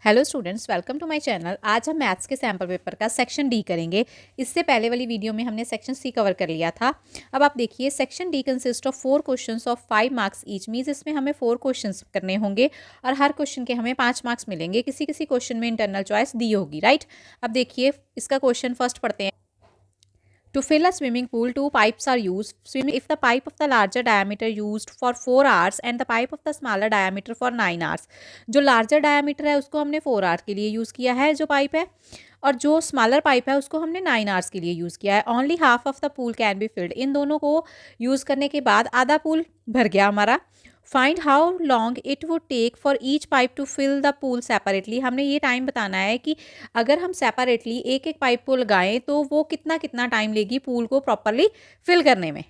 Hello students, welcome to my channel. आज हम maths के सैम्पल पेपर का सेक्शन डी करेंगे। इससे पहले वाली वीडियो में हमने सेक्शन सी कवर कर लिया था। अब आप देखिए, section D consist of 4 questions of 5 marks each. Means इसमें हमें 4 क्वेश्चंस करने होंगे और हर क्वेश्चन के हमें 5 मार्क्स मिलेंगे। किसी किसी क्वेश्चन में इंटरनल चॉइस दी होगी, राइट। अब देखिए, इसका क्वेश्चन फर्स्ट पढ़ते हैं। To fill a swimming pool, 2 pipes are used. Swimming if the pipe of the larger diameter used for 4 hours and the pipe of the smaller diameter for 9 hours. जो larger diameter है उसको हमने 4 hours के लिए use किया है जो pipe है, और जो स्मॉलर पाइप है उसको हमने 9 आवर्स के लिए यूज़ किया है। Only half of the pool can be filled. इन दोनों को यूज़ करने के बाद आधा पूल भर गया हमारा। Find how long it would take for each pipe to fill the pool separately. हमने ये टाइम बताना है कि अगर हम सेपरेटली एक एक पाइप को लगाएं तो वो कितना कितना टाइम लेगी पूल को प्रॉपरली फिल करने में।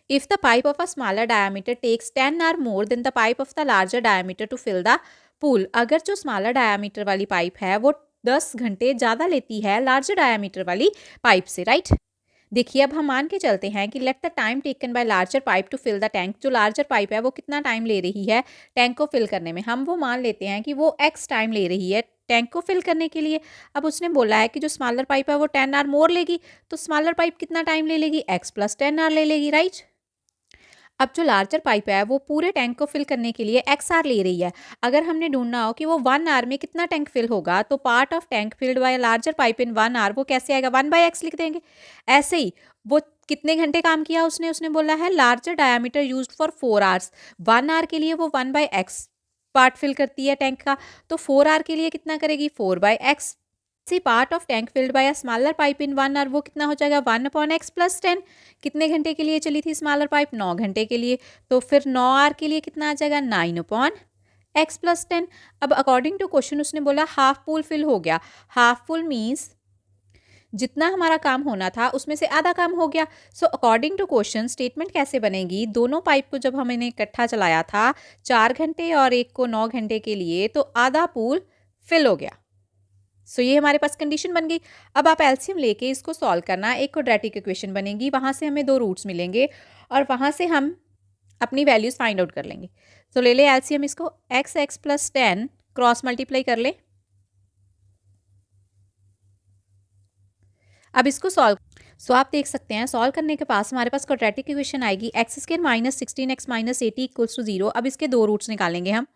If the pipe of a smaller diameter takes 10 or more than the pipe of the larger diameter to fill the pool, अगर जो स्मॉलर डायमीटर वाली पाइप है वो 10 घंटे ज़्यादा लेती है लार्जर डायमीटर वाली पाइप से, राइट। देखिए, अब हम मान के चलते हैं कि let the time taken by larger pipe to fill the tank. जो लार्जर पाइप है वो कितना टाइम ले रही है टैंक को फिल करने में। हम वो मान लेते हैं कि वो एक्स टाइम ले रही है टैंक को फिल करने के लिए। अब उसने बोला है कि जो स्मॉलर पाइप है वो 10 आवर मोर लेगी, तो स्मॉलर पाइप कितना टाइम ले लेगी, एक्स प्लस 10 आवर ले लेगी, राइट। अब जो लार्जर पाइप है वो पूरे टैंक को फिल करने के लिए एक्स आर ले रही है। अगर हमने ढूंढना हो कि वो 1 आवर में कितना टैंक फिल होगा, तो part of tank filled by larger pipe in 1 hour वो कैसे आएगा, 1/x लिख देंगे। ऐसे ही वो कितने घंटे काम किया उसने बोला है larger diameter used for 4 hours. 1 hour के लिए वो 1/x पार्ट फिल करती है टैंक का, तो 4 आवर के लिए कितना करेगी, 4/x। See part of tank filled by a smaller pipe in 1 hour वो कितना हो जाएगा, 1/x प्लस 10। कितने घंटे के लिए चली थी स्मॉलर पाइप, 9 घंटे के लिए, तो फिर 9 आवर के लिए कितना आ जाएगा, 9/x प्लस 10। अब अकॉर्डिंग टू क्वेश्चन उसने बोला हाफ पूल फिल हो गया। हाफ पूल मीन्स जितना हमारा काम होना था उसमें से आधा काम हो गया। So according to question statement कैसे बनेगी, दोनों पाइप को जब हमने इकट्ठा चलाया था 4 घंटे और एक को 9 घंटे के लिए, तो आधा पूल फिल हो गया। सो ये हमारे पास कंडीशन बन गई। अब आप एलसीएम लेके इसको सॉल्व करना। एक क्वाड्रेटिक इक्वेशन बनेगी, वहाँ से हमें 2 रूट्स मिलेंगे और वहाँ से हम अपनी वैल्यूज़ फाइंड आउट कर लेंगे। तो ले ले एलसीएम, इसको x प्लस 10 क्रॉस मल्टीप्लाई कर ले। अब इसको सॉल्व, सो आप देख सकते हैं सॉल्व करने के पास हमारे पास क्वाड्रेटिक इक्वेशन आएगी x² minus 16x minus 80 equals to 0। अब इसके 2 रूट्स निकालेंगे हम।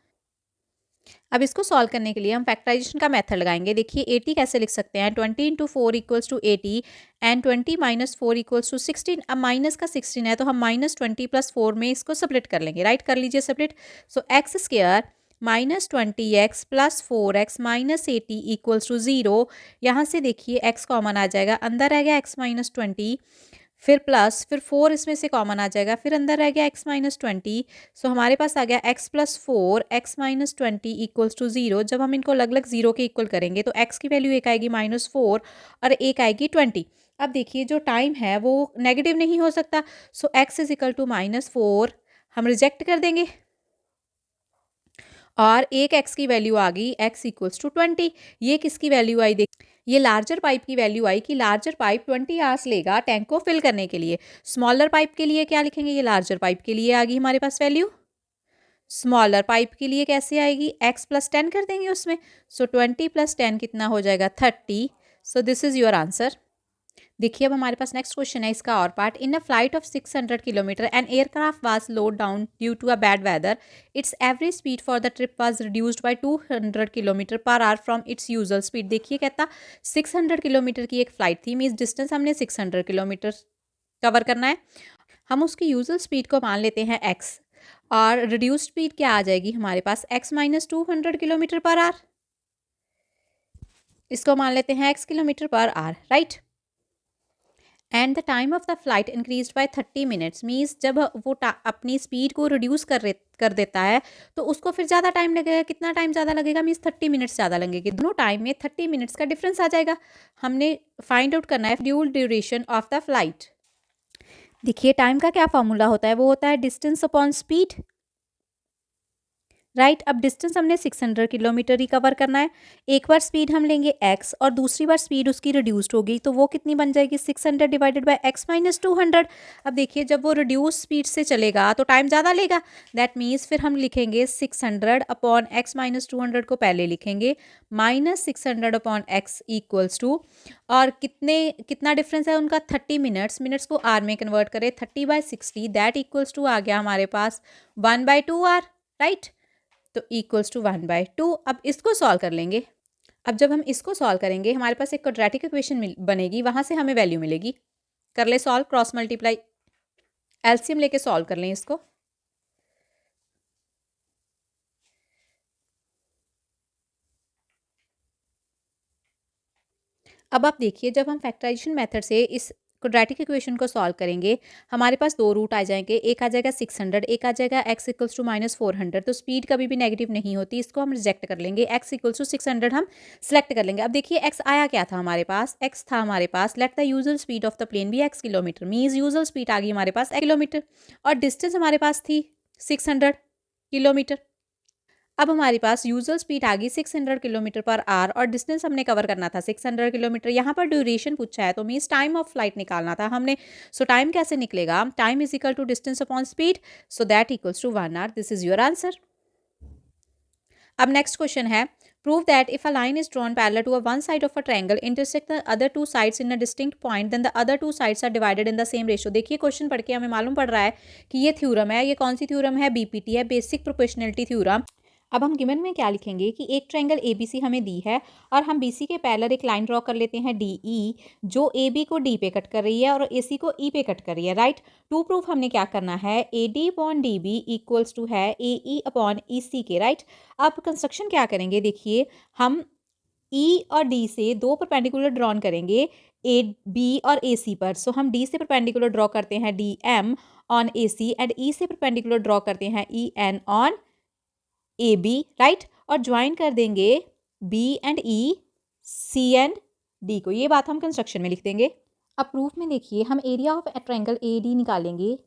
अब इसको सॉल्व करने के लिए हम फैक्टराइजेशन का मेथड लगाएंगे। देखिए 80 कैसे लिख सकते हैं, 20 into 4 equals to 80 and 20 minus 4 equals to 16। अब माइनस का 16 है तो हम -20 प्लस 4 में इसको स्प्लिट कर लेंगे, राइट। कर लीजिए split. So x² minus 20x plus 4x minus 80 equals to 0। यहाँ से देखिए x कॉमन आ जाएगा, अंदर रह गया x माइनस 20, फिर प्लस, फिर 4 इसमें से कॉमन आ जाएगा, फिर अंदर रह गया x माइनस 20। सो हमारे पास आ गया x plus 4 x minus 20 equals to 0। जब हम इनको अलग अलग 0 के इक्वल करेंगे तो x की वैल्यू एक आएगी -4 और एक आएगी 20। अब देखिए जो टाइम है वो नेगेटिव नहीं हो सकता, सो x इज इक्वल टू -4 हम रिजेक्ट कर देंगे और एक x की वैल्यू आ गई x इक्वल्स टू 20। ये किसकी वैल्यू आई, देख ये लार्जर पाइप की वैल्यू आई कि लार्जर पाइप 20 आवर्स लेगा टैंक को फिल करने के लिए। स्मॉलर पाइप के लिए क्या लिखेंगे, ये लार्जर पाइप के लिए आ गई हमारे पास वैल्यू। स्मॉलर पाइप के लिए कैसे आएगी, x प्लस 10 कर देंगे उसमें। सो 20 प्लस 10 कितना हो जाएगा, 30। So this is your answer. देखिए अब हमारे पास नेक्स्ट क्वेश्चन है इसका और part. In a flight of 600 kilometre an aircraft was load down due to a bad weather. Its average speed for the trip was reduced by 200 kilometre per hour from its usual speed. देखिए कहता 600 kilometre की एक flight थी, means distance हमने 600 kilometre cover करना है। हम उसकी यूजुअल स्पीड को मान लेते हैं x, और रिड्यूस्ड स्पीड क्या आ जाएगी हमारे पास, x minus 200 kilometre per our. इसको मान लेते हैं x kilometre per our, right. And the time of the flight increase by 30 minutes. Means जब वो अपनी स्पीड को रिड्यूस कर देता है तो उसको फिर ज़्यादा टाइम लगेगा। कितना टाइम ज़्यादा लगेगा, मीन्स 30 मिनट्स ज़्यादा लगेगी। दोनों टाइम में 30 मिनट्स का डिफरेंस आ जाएगा। हमने फाइंड आउट करना है fuel duration of the flight. देखिए टाइम का क्या फॉर्मूला होता है, वो होता है डिस्टेंस अपॉन स्पीड। राइट। अब डिस्टेंस हमने 600 किलोमीटर ही कवर करना है। एक बार स्पीड हम लेंगे x और दूसरी बार स्पीड उसकी रिड्यूस्ड होगी, तो वो कितनी बन जाएगी 600 डिवाइडेड बाय x माइनस 200। अब देखिए जब वो रिड्यूस स्पीड से चलेगा तो टाइम ज़्यादा लेगा। दैट मीन्स फिर हम लिखेंगे 600 अपॉन x माइनस 200 को पहले लिखेंगे minus 600 upon x equals to, और कितना डिफरेंस है उनका 30 मिनट्स को आर में कन्वर्ट करें 30/60, दैट इक्वल्स टू आ गया हमारे पास 1/2 आर। राइट, तो इक्वल्स टू 1/2। अब इसको सॉल्व कर लेंगे। अब जब हम इसको सॉल्व करेंगे हमारे पास एक क्वाड्रेटिक इक्वेशन बनेगी, वहां से हमें वैल्यू मिलेगी। कर ले सॉल्व, क्रॉस मल्टीप्लाई एलसीएम लेके सॉल्व कर लें इसको। अब आप देखिए जब हम फैक्टराइजेशन मेथड से इस क्वाड्रेटिक इक्वेशन को सॉल्व करेंगे हमारे पास दो रूट आ जाएंगे, एक आ जाएगा 600, एक आ जाएगा x इक्वल्स टू -400। तो स्पीड कभी भी नेगेटिव नहीं होती, इसको हम रिजेक्ट कर लेंगे। x इक्वल्स टू 600 हम सेलेक्ट कर लेंगे। अब देखिए x आया क्या था हमारे पास, x था हमारे पास let the usual speed of the plane be x kilometre, means usual speed आ गई हमारे पास किलोमीटर, और डिस्टेंस हमारे पास थी 600 किलोमीटर। अब हमारे पास यूजुअल स्पीड आ गई 600 किलोमीटर पर आवर और डिस्टेंस हमने कवर करना था 600 किलोमीटर। यहाँ पर ड्यूरेशन पूछा है तो मीन्स टाइम ऑफ फ्लाइट निकालना था हमने। सो टाइम कैसे निकलेगा, time is equal to distance upon speed, so that equals to 1 hour. This is your answer. अब नेक्स्ट क्वेश्चन है, prove that if a line is drawn parallel to a one side of a triangle intersect the other two sides in a distinct point then the other two sides are divided in the same ratio. देखिए question पढ़ के हमें मालूम पड़ रहा है कि ये थ्योरम है। ये कौन सी थ्योरम है, बीपीटी है, बेसिक प्रोपोर्शनलिटी थ्योरम। अब हम गिवन में क्या लिखेंगे कि एक ट्रायंगल एबीसी हमें दी है और हम बीसी के पैरेलल एक लाइन ड्रॉ कर लेते हैं डीई, जो एबी को डी पे कट कर रही है और एसी को ई पे कट कर रही है। राइट, टू प्रूफ हमने क्या करना है, A D upon D B equals to है ए ई अपॉन ई सी के। राइट, अब कंस्ट्रक्शन क्या करेंगे, देखिए हम ई और डी से दो परपेंडिकुलर ड्रॉन करेंगे ए बी और ए सी पर। सो हम डी से परपेंडिकुलर ड्रॉ करते हैं D M on A C and E से परपेंडिकुलर ड्रॉ करते हैं E N on A B. Right, और ज्वाइन कर देंगे B and E, C and D को। ये बात हम कंस्ट्रक्शन में लिख देंगे। अब प्रूफ में देखिए हम area of A triangle A D निकालेंगे।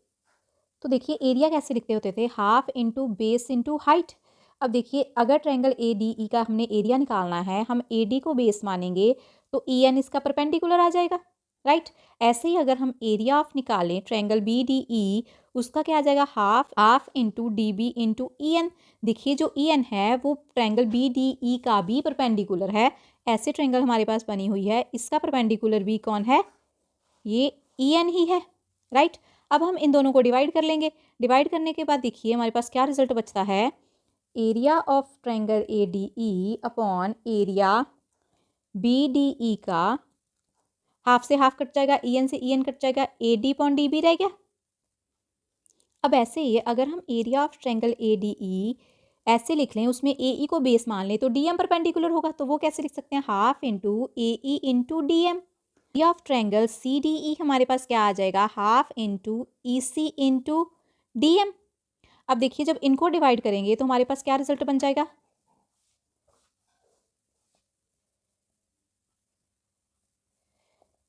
तो देखिए एरिया कैसे लिखते होते थे, half into base into height. अब देखिए अगर ट्रायंगल ए डी ई का हमने एरिया निकालना है, हम ए डी को बेस मानेंगे तो ई एन इसका परपेंडिकुलर आ जाएगा। राइट, ऐसे ही अगर हम एरिया ऑफ निकालें ट्रायंगल बी डी ई, उसका क्या आ जाएगा, half into D B into E N. देखिए जो ई एन है वो ट्रायंगल बी डी ई का भी परपेंडिकुलर है। ऐसे ट्रायंगल हमारे पास बनी हुई है, इसका परपेंडिकुलर भी कौन है, ये ई एन ही है। राइट, अब हम इन दोनों को डिवाइड कर लेंगे। डिवाइड करने के बाद देखिए हमारे पास क्या रिजल्ट बचता है, area of triangle A D E upon area B D E का हाफ से हाफ कट जाएगा, ई एन से ई एन कट जाएगा, A D upon D B रह गया। अब ऐसे ही अगर हम area of triangle A D E ऐसे लिख लें, उसमें ए ई को बेस मान लें तो डी एम परपेंडिकुलर होगा, तो वो कैसे लिख सकते हैं, half into A E into D M. Area of triangle C D E हमारे पास क्या आ जाएगा, half into E C into D M. अब देखिए जब इनको डिवाइड करेंगे तो हमारे पास क्या रिजल्ट बन जाएगा,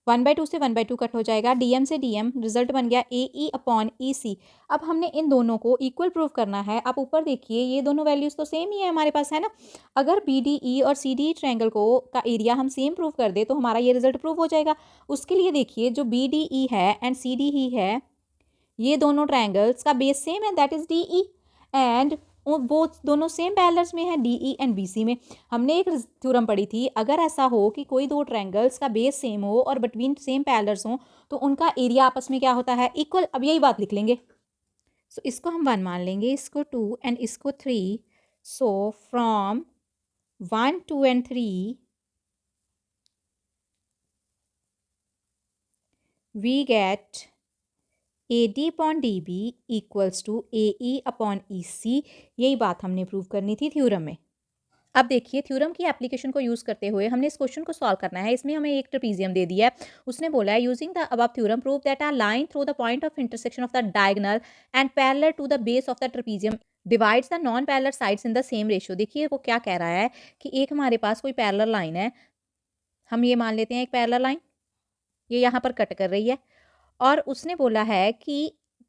1/2 से 1/2 कट हो जाएगा, डीएम से डीएम, रिजल्ट बन गया ए ई अपॉन ई सी। अब हमने इन दोनों को इक्वल प्रूव करना है। आप ऊपर देखिए ये दोनों वैल्यूज तो सेम ही है हमारे पास, है ना। अगर बी डी ई और सी डी ट्रायंगल को का एरिया हम सेम प्रूव कर दे तो हमारा ये रिजल्ट प्रूव हो जाएगा। उसके लिए देखिए जो बी डी ई है एंड सी डी ही है, ये दोनों ट्रायंगल्स का बेस सेम है, that is D E, and वो दोनों सेम पैरेलल्स में है D E and B C में। हमने एक थ्योरम पढ़ी थी, अगर ऐसा हो कि कोई दो ट्रायंगल्स का बेस सेम हो और बिटवीन सेम पैरेलल्स हो तो उनका एरिया आपस में क्या होता है, इक्वल। अब यही बात लिख लेंगे। सो इसको हम 1 मान लेंगे, इसको 2 एंड इसको 3। So from 1, 2 and 3 we get A D upon D B equals to A E upon E C. यही बात हमने प्रूव करनी थी थ्योरम में। अब देखिए थ्योरम की एप्लीकेशन को यूज़ करते हुए हमने इस क्वेश्चन को सॉल्व करना है। इसमें हमें एक ट्रेपीजियम दे दिया है, उसने बोला है using the above theorem prove that a line through the point of intersection of the diagonal and parallel to the base of the trapezium divides the non parallel sides in the same ratio. देखिए वो क्या कह रहा है कि एक हमारे पास कोई पैरेलल लाइन है, हम ये मान लेते हैं एक पैरेलल लाइन, ये यहाँ पर कट कर रही है, और उसने बोला है कि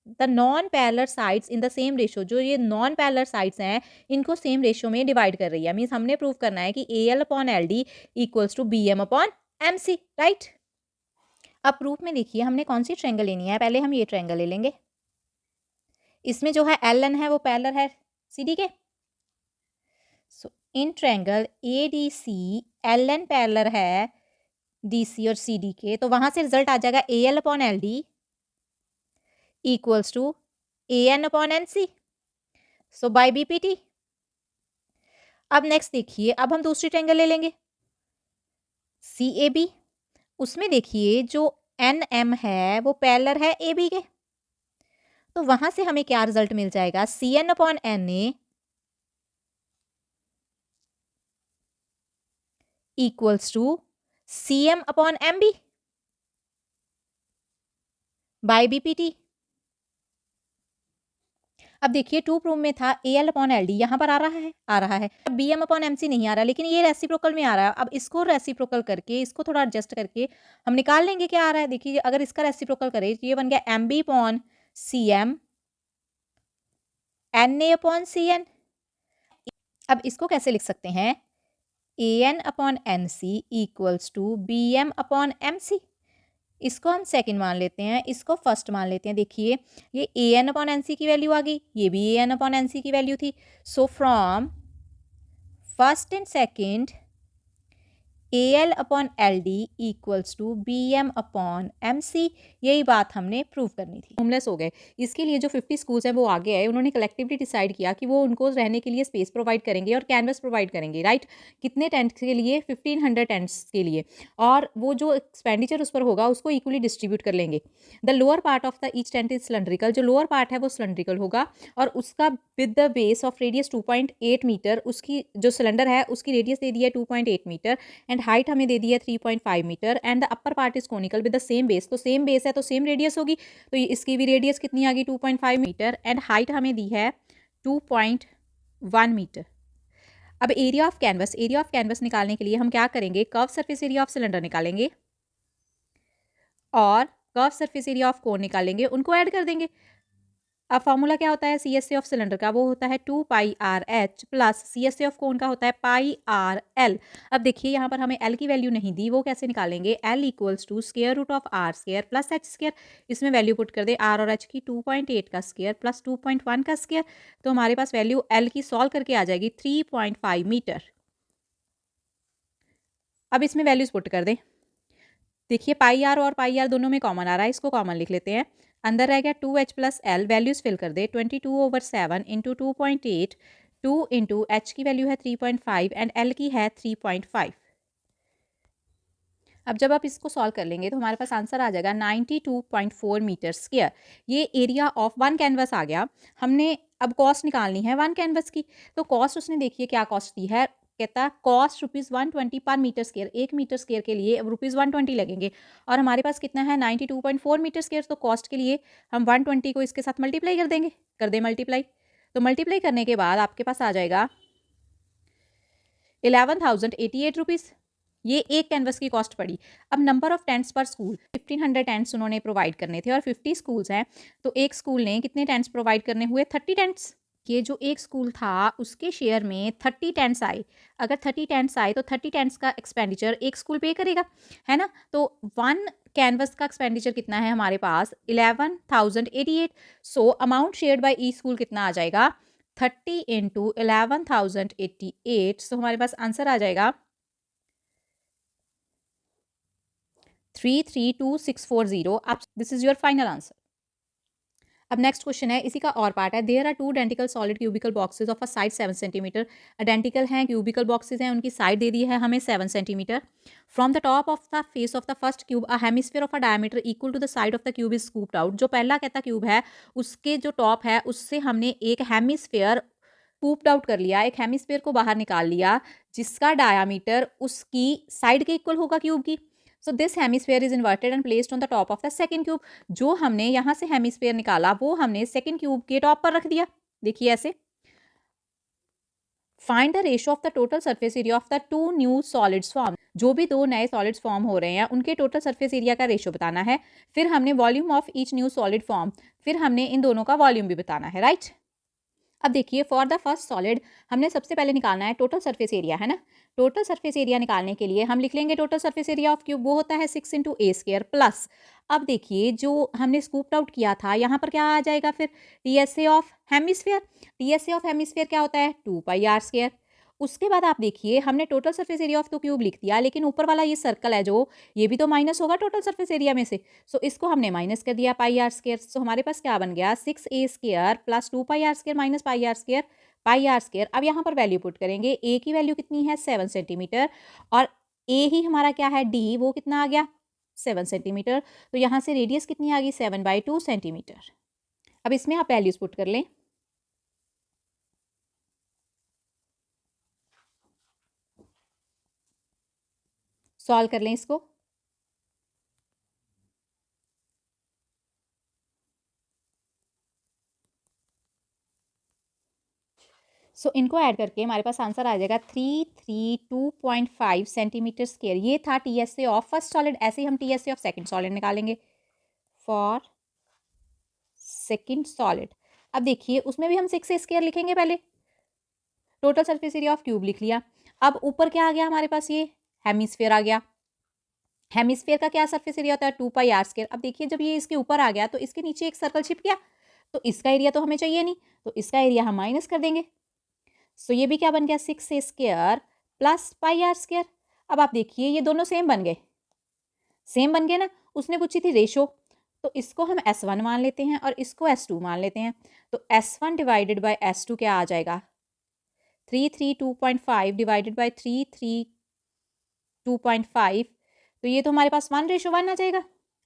the non parallel sides in the same ratio, जो ये नॉन पैरेलल साइड्स हैं इनको सेम रेशियो में डिवाइड कर रही है। मीन्स हमने प्रूव करना है कि A L upon L D equals to B M upon M C, right. अब प्रूफ में देखिए हमने कौन सी ट्रायंगल लेनी है, पहले हम ये ट्रायंगल ले लेंगे। इसमें जो है एल एन है वो पैरेलल है सी डी के। So in triangle A D C L N parallel है डी सी और सी डी के, तो वहां से रिजल्ट आ जाएगा A L upon L D equals to A N upon N C. So by B P T. अब next देखिए, अब हम दूसरी ट्रायंगल ले लेंगे सी ए बी। उसमें देखिए जो एन एम है वो पैरेलल है ए बी के, तो वहां से हमें क्या रिजल्ट मिल जाएगा, C N upon N A equals to C M upon M B by B P T. अब देखिए टू प्रूफ में था A L upon L D, यहाँ पर आ रहा है। अब B M upon M C नहीं आ रहा, लेकिन ये रेसिप्रोकल में आ रहा है। अब इसको रेसिप्रोकल करके इसको थोड़ा एडजस्ट करके हम निकाल लेंगे क्या आ रहा है। देखिए अगर इसका रेसिप्रोकल करें तो ये बन गया M B upon C M N A upon C N. अब इसको कैसे लिख सकते हैं, A N upon N C equals to B M upon M C. इसको हम सेकंड मान लेते हैं, इसको फर्स्ट मान लेते हैं। देखिए ये A N upon N C की वैल्यू आ गई, ये भी A N upon N C की वैल्यू थी। So from first and second A L upon L D equals to B M upon M C, यही बात हमने प्रूव करनी थी। होमलेस हो गए, इसके लिए जो 50 स्कूल्स हैं वो आगे आए, उन्होंने कलेक्टिवली डिसाइड किया कि वो उनको रहने के लिए स्पेस प्रोवाइड करेंगे और कैनवस प्रोवाइड करेंगे, राइट। कितने टेंट्स के लिए, 1500 टेंट्स के लिए, और वो जो एक्सपेंडिचर उस पर होगा उसको इक्वली डिस्ट्रीब्यूट कर लेंगे। The lower part of the each tent is cylindrical, जो लोअर पार्ट है वो सिलेंड्रिकल होगा और उसका with the base of radius 2.8 metre, उसकी जो सिलेंडर है उसकी रेडियस दे दी है 2.8 मीटर एंड हाइट हमें दे दी है 3.5 metre and the upper part is conical with the same base. तो सेम बेस है तो सेम रेडियस होगी, तो इसकी भी रेडियस कितनी आ गई 2.5 मीटर एंड हाइट हमें दी है 2.1 मीटर। अब एरिया ऑफ कैनवस निकालने के लिए हम क्या करेंगे, curve surface area of cylinder निकालेंगे और curve surface area of cone निकालेंगे, उनको ऐड कर देंगे। अब फॉर्मूला क्या होता है C S A of cylinder का, वो होता है 2 pi R H plus C S A of cone का होता है पाई आर एल। अब देखिए यहाँ पर हमें एल की वैल्यू नहीं दी, वो कैसे निकालेंगे, L equals to square root of R square plus H square. इसमें वैल्यू पुट कर दे आर और एच की, 2.8 का स्क्वायर प्लस 2.1 का स्क्वायर, तो हमारे पास वैल्यू एल की सॉल्व करके आ जाएगी 3.5 मीटर। अब इसमें वैल्यूज पुट कर दें। देखिए पाई आर और पाई आर दोनों में कॉमन आ रहा है, इसको कॉमन लिख लेते हैं। अंदर रह गया 2h plus L, values fill कर दे 22/7 इंटू 2.8, 2 इंटू एच की वैल्यू है 3.5 एंड एल की है 3.5। अब जब आप इसको सॉल्व कर लेंगे तो हमारे पास आंसर आ जाएगा 92.4 मीटर स्क्वायर। ये एरिया ऑफ वन कैनवस आ गया। हमने अब कॉस्ट निकालनी है वन कैनवस की, तो कॉस्ट उसने देखिए क्या कॉस्ट दी है, कहता कॉस्ट ₹120 पर मीटर स्क्वायर, 1 मीटर स्क्वायर के लिए ₹120 लगेंगे और हमारे पास कितना है 92.4 मीटर स्क्वायर, तो कॉस्ट के लिए हम 120 को इसके साथ मल्टीप्लाई कर देंगे, कर दे मल्टीप्लाई। तो मल्टीप्लाई करने के बाद आपके पास आ जाएगा 11,088 रुपीज़, ये एक कैनवस की कॉस्ट पड़ी। अब नंबर ऑफ टेंट्स पर स्कूल, 1500 टेंट्स उन्होंने प्रोवाइड करने थे और 50 स्कूल्स हैं, तो एक स्कूल ने कितने टेंट्स प्रोवाइड करने हुए, 30 टेंट्स। ये जो एक स्कूल था उसके शेयर में 30 टेंट्स आए, अगर 30 टेंट्स आए तो 30 टेंट्स का एक्सपेंडिचर एक स्कूल पे करेगा, है ना। तो वन कैनवस का एक्सपेंडिचर कितना है हमारे पास 11,088। So amount shared by E school कितना आ जाएगा 30 इंटू 11,088। सो हमारे पास आंसर आ जाएगा 332,640। आप this is your final answer. अब नेक्स्ट क्वेश्चन है, इसी का और पार्ट है। There are 2 identical solid cubical boxes of a side 7 centimetre. Identical हैं, क्यूबिकल बॉक्सेस हैं, उनकी साइड दे दी है हमें 7 centimetre. From the top of the face of the first cube a hemisphere of a diameter equal to the side of the cube is scooped out. जो पहला कहता क्यूब है उसके जो टॉप है उससे हमने एक हेमिस्फीयर स्कूप्ड आउट कर लिया, एक हेमिस्फीयर को बाहर निकाल लिया जिसका डायामीटर उसकी साइड के इक्वल होगा क्यूब की। So this hemisphere is inverted and placed on the top of the second cube. जो हमने यहाँ से हेमिस्फीयर निकाला वो हमने सेकंड क्यूब के टॉप पर रख दिया। देखिए ऐसे, find the ratio of the total surface area of the 2 new solids form. जो भी दो नए सॉलिड्स फॉर्म हो रहे हैं उनके टोटल सरफेस एरिया का रेशियो बताना है। फिर हमने volume of each new solid form, फिर हमने इन दोनों का वॉल्यूम भी बताना है, राइट। अब देखिए फॉर द फर्स्ट सॉलिड हमने सबसे पहले निकालना है टोटल सरफेस एरिया, है ना। टोटल सरफेस एरिया निकालने के लिए हम लिख लेंगे total surface area of cube, वो होता है 6 इंटू ए स्क्वायर प्लस। अब देखिए जो हमने स्कूप्ड आउट किया था यहाँ पर क्या आ जाएगा फिर, TSA of hemisphere. TSA of hemisphere क्या होता है, 2 पाई r स्क्वायर। उसके बाद आप देखिए हमने total surface area of the cube लिख दिया, लेकिन ऊपर वाला ये सर्कल है जो, ये भी तो माइनस होगा टोटल सरफेस एरिया में से। सो इसको हमने माइनस कर दिया πr²। सो हमारे पास क्या बन गया, 6a² plus 2 πr² minus πr², πr²। अब यहाँ पर वैल्यू पुट करेंगे, ए की वैल्यू कितनी है 7 सेंटीमीटर, और ए ही हमारा क्या है डी, वो कितना आ गया 7 सेंटीमीटर। तो यहाँ से रेडियस कितनी आ गई 7/2 सेंटीमीटर। अब इसमें आप वैल्यूज पुट कर लें। सॉल्व कर लें इसको। सो इनको ऐड करके हमारे पास आंसर आ जाएगा 332.5 सेंटीमीटर स्क्वायर। ये था टीएसए ऑफ फर्स्ट सॉलिड। ऐसे ही हम टीएसए ऑफ सेकंड सॉलिड निकालेंगे फॉर सेकंड सॉलिड। अब देखिए उसमें भी हम 6a² लिखेंगे पहले। Total surface area of cube लिख लिया। अब ऊपर क्या आ गया हमारे पास, ये हेमिस्फीयर आ गया। हेमिस्फीयर का क्या सरफेस एरिया होता है 2 πr²। अब देखिए जब ये इसके ऊपर आ गया तो इसके नीचे एक सर्कल छिप गया, तो इसका एरिया तो हमें चाहिए नहीं, तो इसका एरिया हम माइनस कर देंगे। सो ये भी क्या बन गया 6a² प्लस πr²। अब आप देखिए ये दोनों सेम बन गए, सेम बन गए ना। उसने पूछी थी रेशो, तो इसको हम S1 मान लेते हैं और इसको S2 मान लेते हैं। तो S1 डिवाइडेड बाय S2 क्या आ जाएगा, 332.5 डिवाइडेड बाय 332.5। तो ये तो हमारे पास 1:1 आ जाएगा।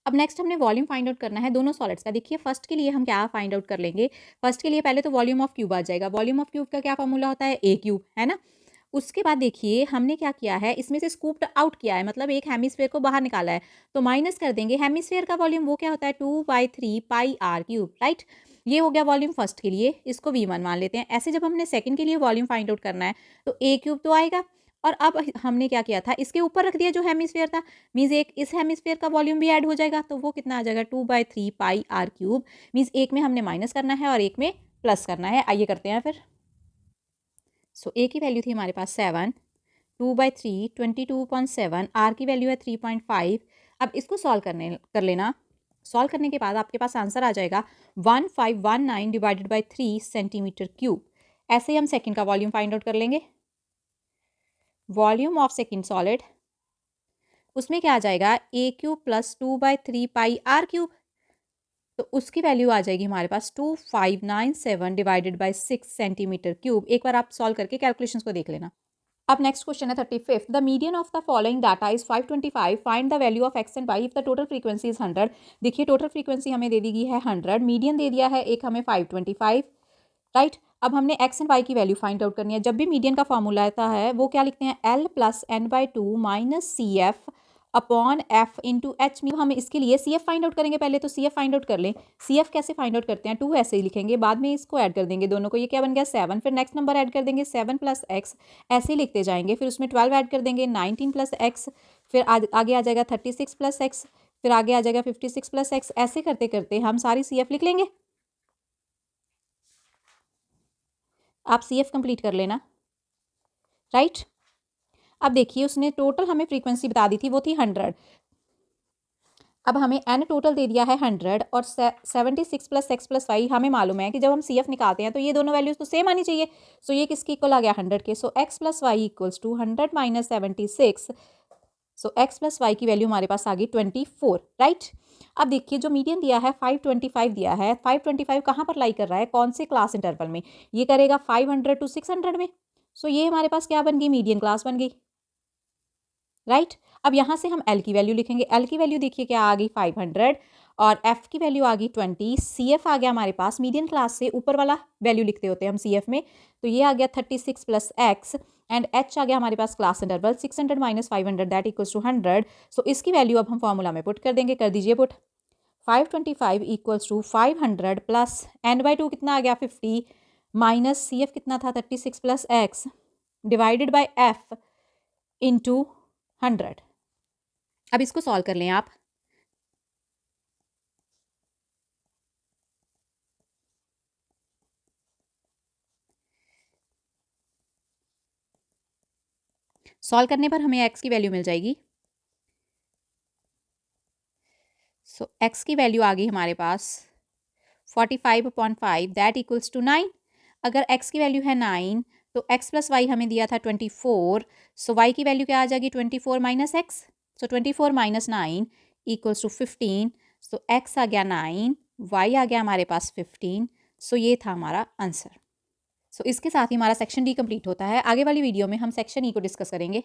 अब नेक्स्ट हमने वॉल्यूम फाइंड आउट करना है दोनों सॉलिड्स का। देखिए फर्स्ट के लिए हम क्या फाइंड आउट कर लेंगे, फर्स्ट के लिए पहले तो वॉल्यूम ऑफ क्यूब आ जाएगा। वॉल्यूम ऑफ क्यूब का क्या फॉर्मूला होता है, a³ है ना। उसके बाद देखिए हमने क्या किया है, इसमें से स्कूप्ड आउट किया है, मतलब एक हेमिस्फीयर को बाहर निकाला है, तो माइनस कर देंगे। हेमिस्फीयर का वॉल्यूम वो क्या होता है 2/3 πr³, राइट। ये हो गया वॉल्यूम फर्स्ट के लिए, इसको v1 मान लेते हैं। ऐसे जब हमने सेकंड के लिए वॉल्यूम फाइंड आउट करना है तो a³ तो आएगा, और अब हमने क्या किया था, इसके ऊपर रख दिया जो हेमिस्फीयर था, मीन्स एक इस हेमिस्फीयर का वॉल्यूम भी ऐड हो जाएगा। तो वो कितना आ जाएगा 2/3 πr³, मीन्स एक में हमने माइनस करना है और एक में प्लस करना है। आइए करते हैं फिर। सो ए की वैल्यू थी हमारे पास 7, 2/3 22.7, आर की वैल्यू है 3.5। अब इसको सॉल्व कर लेना। सॉल्व करने के बाद आपके पास आंसर आ जाएगा 1519 डिवाइडेड बाई 3 सेंटीमीटर क्यूब। ऐसे ही हम सेकंड का वॉल्यूम फाइंड आउट कर लेंगे। वॉल्यूम ऑफ सेकंड सॉलिड, उसमें क्या आ जाएगा a³ प्लस 2/3 πr³। तो उसकी वैल्यू आ जाएगी हमारे पास 2597 डिवाइडेड बाई 6 सेंटीमीटर क्यूब। एक बार आप सॉल्व करके कैलकुलेशंस को देख लेना। अब नेक्स्ट क्वेश्चन है 35th। The median of the following data is 525। Find the value of X and Y if the total frequency is 100। देखिए टोटल फ्रीक्वेंसी हमें दे दी गई है 100, मीडियन दे दिया है एक हमें 525, राइट। अब हमने एक्स एंड वाई की वैल्यू फाइंड आउट करनी है। जब भी मीडियन का फॉर्मूला आता है वो क्या लिखते हैं, L plus n/2 minus CF upon F into H. हम इसके लिए CF फाइंड आउट करेंगे पहले, तो CF फाइंड आउट कर लें। CF कैसे फाइंड आउट करते हैं, 2 ऐसे ही लिखेंगे, बाद में इसको ऐड कर देंगे दोनों को। ये क्या बन गया 7, फिर नेक्स्ट नंबर ऐड कर देंगे 7 प्लस x, ऐसे ही लिखते जाएंगे। फिर उसमें 12 ऐड कर देंगे 19 प्लस x, फिर आगे आ जाएगा 36 प्लस x, फिर आगे आ जाएगा 56 प्लस x। ऐसे करते करते हम सारी CF लिख लेंगे। आप CF कंप्लीट कर लेना, राइट। अब देखिए उसने टोटल हमें फ्रीक्वेंसी बता दी थी, वो थी 100। अब हमें n टोटल दे दिया है 100 और 76 प्लस x प्लस वाई हमें मालूम है कि जब हम CF निकालते हैं तो ये दोनों वैल्यूज तो सेम आनी चाहिए। सो ये किसके इक्वल आ गया 100 के। So x plus Y equals to 100 minus 76। So x plus Y की वैल्यू हमारे पास आ गई 24, राइट। अब देखिए जो मीडियन दिया है 525 दिया है, 525 कहाँ पर लाई कर रहा है, कौन से क्लास इंटरवल में, ये करेगा 500 टू 600 में। सो ये हमारे पास क्या बन गई, मीडियन क्लास बन गई, राइट। अब यहाँ से हम L की वैल्यू लिखेंगे। L की वैल्यू देखिए क्या आ गई 500 और F की वैल्यू आ गई 20। CF आ गया हमारे पास, मीडियन क्लास से ऊपर वाला वैल्यू लिखते होते हैं हम CF में, तो ये आ गया 36 प्लस x एंड H आ गया हमारे पास class interval 600 minus 500 that equals to 100। So इसकी वैल्यू अब हम फॉर्मूला में पुट कर देंगे। कर दीजिए put. 525 equals to 500 plus n/2 कितना आ गया 50 माइनस CF कितना था 36 plus x divided by F into 100। अब इसको सॉल्व कर लें आप। सॉल्व करने पर हमें x की वैल्यू मिल जाएगी। सो x की वैल्यू आ गई हमारे पास 45/5, दैट इक्वल्स टू 9। अगर x की वैल्यू है 9 तो x प्लस वाई हमें दिया था 24। सो y की वैल्यू क्या आ जाएगी 24 minus X. So 24 minus 9 equals to 15। So x आ गया 9, y आ गया हमारे पास 15। सो ये था हमारा आंसर। सो इसके साथ ही हमारा सेक्शन डी कंप्लीट होता है। आगे वाली वीडियो में हम सेक्शन ई को डिस्कस करेंगे।